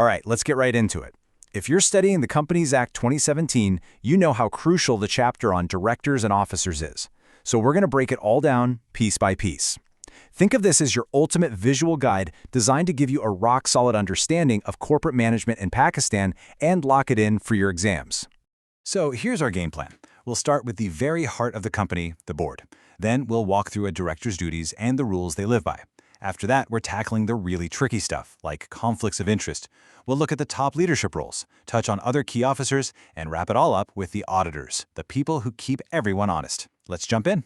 All right, let's get right into it. If you're studying the Companies Act 2017, you know how crucial the chapter on directors and officers is. So we're going to break it all down piece by piece. Think of this as your ultimate visual guide designed to give you a rock-solid understanding of corporate management in Pakistan and lock it in for your exams. So here's our game plan. We'll start with the very heart of the company, the board. Then we'll walk through a director's duties and the rules they live by. After that, we're tackling the really tricky stuff, like conflicts of interest. We'll look at the top leadership roles, touch on other key officers, and wrap it all up with the auditors, the people who keep everyone honest. Let's jump in.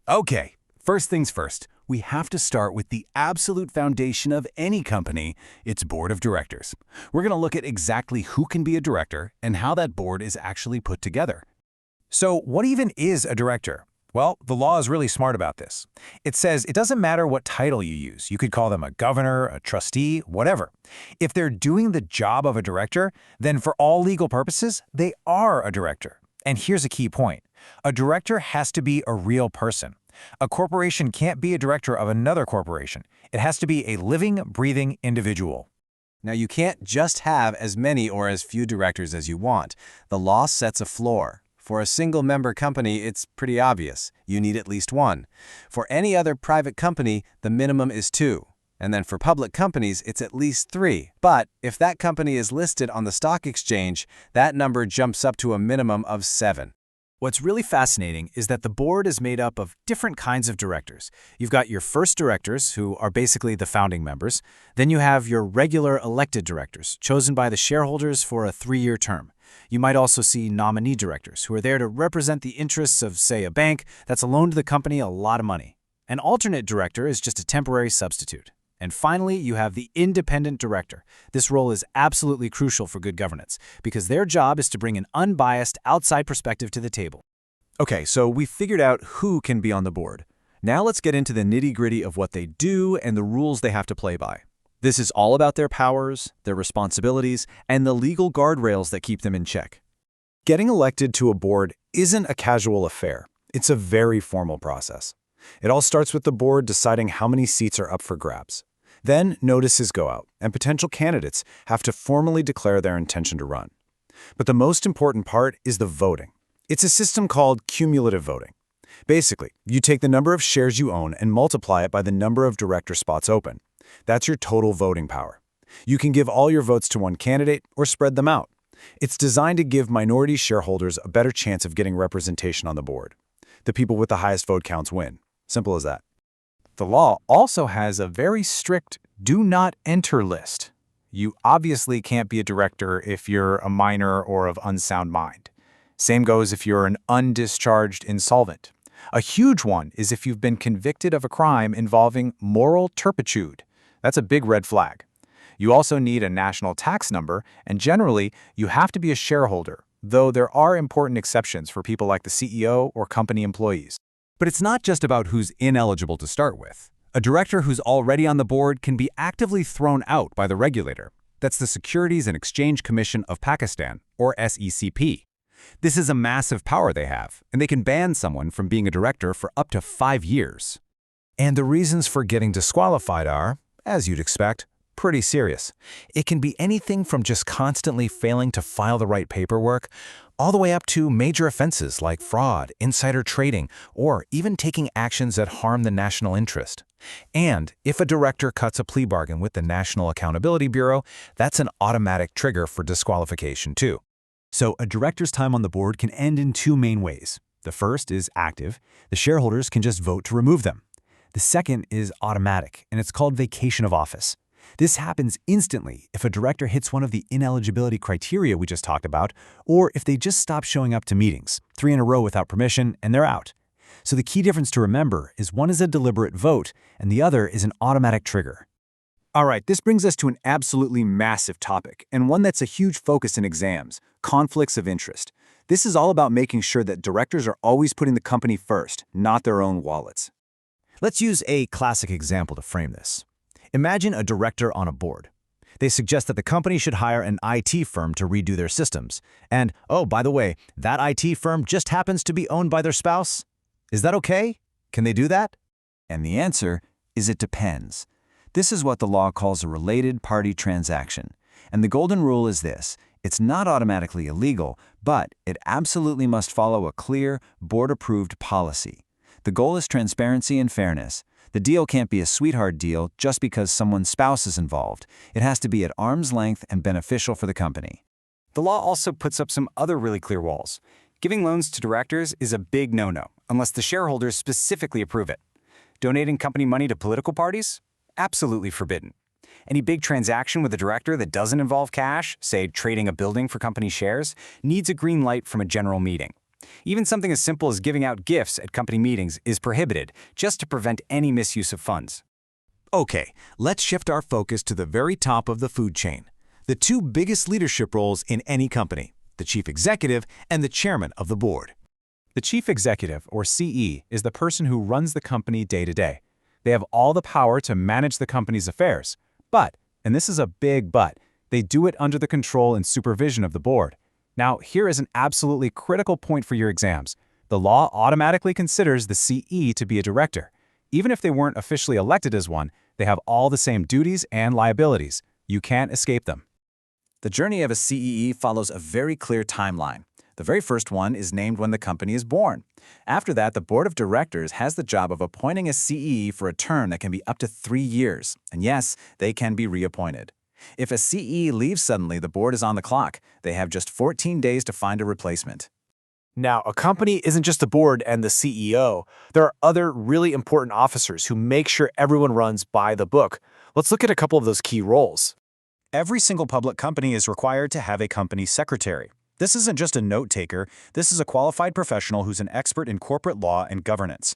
Okay, first things first. We have to start with the absolute foundation of any company, its board of directors. We're going to look at exactly who can be a director and how that board is actually put together. So what even is a director? Well, the law is really smart about this. It says it doesn't matter what title you use. You could call them a governor, a trustee, whatever. If they're doing the job of a director, then for all legal purposes, they are a director. And here's a key point. A director has to be a real person. A corporation can't be a director of another corporation. It has to be a living, breathing individual. Now, you can't just have as many or as few directors as you want. The law sets a floor. For a single-member company, it's pretty obvious. You need at least one. For any other private company, the minimum is 2. And then for public companies, it's at least 3. But if that company is listed on the stock exchange, that number jumps up to a minimum of 7. What's really fascinating is that the board is made up of different kinds of directors. You've got your first directors, who are basically the founding members. Then you have your regular elected directors, chosen by the shareholders for a 3-year term. You might also see nominee directors, who are there to represent the interests of, say, a bank that's loaned the company a lot of money. An alternate director is just a temporary substitute. And finally, you have the independent director. This role is absolutely crucial for good governance, because their job is to bring an unbiased outside perspective to the table. Okay, so we figured out who can be on the board. Now let's get into the nitty-gritty of what they do and the rules they have to play by. This is all about their powers, their responsibilities, and the legal guardrails that keep them in check. Getting elected to a board isn't a casual affair. It's a very formal process. It all starts with the board deciding how many seats are up for grabs. Then notices go out, and potential candidates have to formally declare their intention to run. But the most important part is the voting. It's a system called cumulative voting. Basically, you take the number of shares you own and multiply it by the number of director spots open. That's your total voting power. You can give all your votes to one candidate or spread them out. It's designed to give minority shareholders a better chance of getting representation on the board. The people with the highest vote counts win. Simple as that. The law also has a very strict do not enter list. You obviously can't be a director if you're a minor or of unsound mind. Same goes if you're an undischarged insolvent. A huge one is if you've been convicted of a crime involving moral turpitude. That's a big red flag. You also need a national tax number, and generally, you have to be a shareholder, though there are important exceptions for people like the CEO or company employees. But it's not just about who's ineligible to start with. A director who's already on the board can be actively thrown out by the regulator. That's the Securities and Exchange Commission of Pakistan, or SECP. This is a massive power they have, and they can ban someone from being a director for up to 5 years. And the reasons for getting disqualified are, as you'd expect, pretty serious. It can be anything from just constantly failing to file the right paperwork, all the way up to major offenses like fraud, insider trading, or even taking actions that harm the national interest. And if a director cuts a plea bargain with the National Accountability Bureau, that's an automatic trigger for disqualification too. So a director's time on the board can end in 2 main ways. The first is active. The shareholders can just vote to remove them. The second is automatic, and it's called vacation of office. This happens instantly if a director hits one of the ineligibility criteria we just talked about, or if they just stop showing up to meetings, 3 in a row without permission, and they're out. So the key difference to remember is one is a deliberate vote, and the other is an automatic trigger. All right, this brings us to an absolutely massive topic, and one that's a huge focus in exams: conflicts of interest. This is all about making sure that directors are always putting the company first, not their own wallets. Let's use a classic example to frame this. Imagine a director on a board. They suggest that the company should hire an IT firm to redo their systems. And, oh, by the way, that IT firm just happens to be owned by their spouse. Is that okay? Can they do that? And the answer is it depends. This is what the law calls a related party transaction. And the golden rule is this: it's not automatically illegal, but it absolutely must follow a clear, board-approved policy. The goal is transparency and fairness. The deal can't be a sweetheart deal just because someone's spouse is involved. It has to be at arm's length and beneficial for the company. The law also puts up some other really clear walls. Giving loans to directors is a big no-no, unless the shareholders specifically approve it. Donating company money to political parties? Absolutely forbidden. Any big transaction with a director that doesn't involve cash, say trading a building for company shares, needs a green light from a general meeting. Even something as simple as giving out gifts at company meetings is prohibited, just to prevent any misuse of funds. Okay, let's shift our focus to the very top of the food chain. The two biggest leadership roles in any company, the chief executive and the chairman of the board. The chief executive, or CE, is the person who runs the company day to day. They have all the power to manage the company's affairs. But, and this is a big but, they do it under the control and supervision of the board. Now, here is an absolutely critical point for your exams. The law automatically considers the CE to be a director. Even if they weren't officially elected as one, they have all the same duties and liabilities. You can't escape them. The journey of a CEE follows a very clear timeline. The very first one is named when the company is born. After that, the board of directors has the job of appointing a CEE for a term that can be up to 3 years. And yes, they can be reappointed. If a CE leaves suddenly, the board is on the clock. They have just 14 days to find a replacement. Now, a company isn't just the board and the CEO. There are other really important officers who make sure everyone runs by the book. Let's look at a couple of those key roles. Every single public company is required to have a company secretary. This isn't just a note-taker, this is a qualified professional who's an expert in corporate law and governance.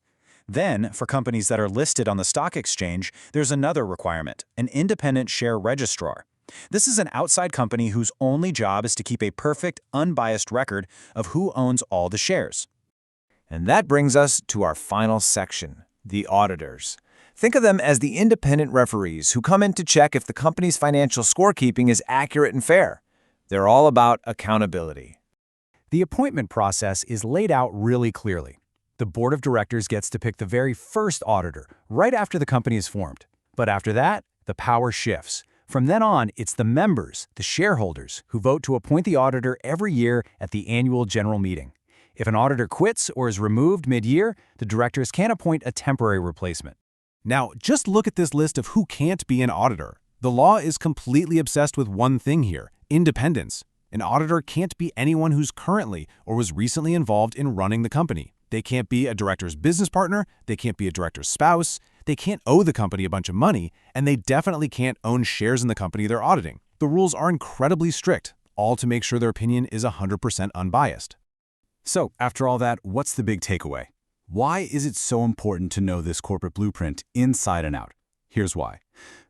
Then, for companies that are listed on the stock exchange, there's another requirement, an independent share registrar. This is an outside company whose only job is to keep a perfect, unbiased record of who owns all the shares. And that brings us to our final section, the auditors. Think of them as the independent referees who come in to check if the company's financial scorekeeping is accurate and fair. They're all about accountability. The appointment process is laid out really clearly. The board of directors gets to pick the very first auditor right after the company is formed. But after that, the power shifts. From then on, it's the members, the shareholders, who vote to appoint the auditor every year at the annual general meeting. If an auditor quits or is removed mid-year, the directors can appoint a temporary replacement. Now, just look at this list of who can't be an auditor. The law is completely obsessed with one thing here: independence. An auditor can't be anyone who's currently or was recently involved in running the company. They can't be a director's business partner, they can't be a director's spouse, they can't owe the company a bunch of money, and they definitely can't own shares in the company they're auditing. The rules are incredibly strict, all to make sure their opinion is 100% unbiased. So, after all that, what's the big takeaway? Why is it so important to know this corporate blueprint inside and out? Here's why.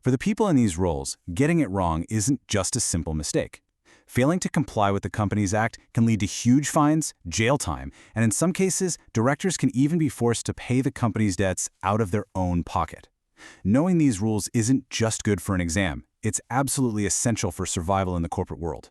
For the people in these roles, getting it wrong isn't just a simple mistake. Failing to comply with the Companies Act can lead to huge fines, jail time, and in some cases, directors can even be forced to pay the company's debts out of their own pocket. Knowing these rules isn't just good for an exam, it's absolutely essential for survival in the corporate world.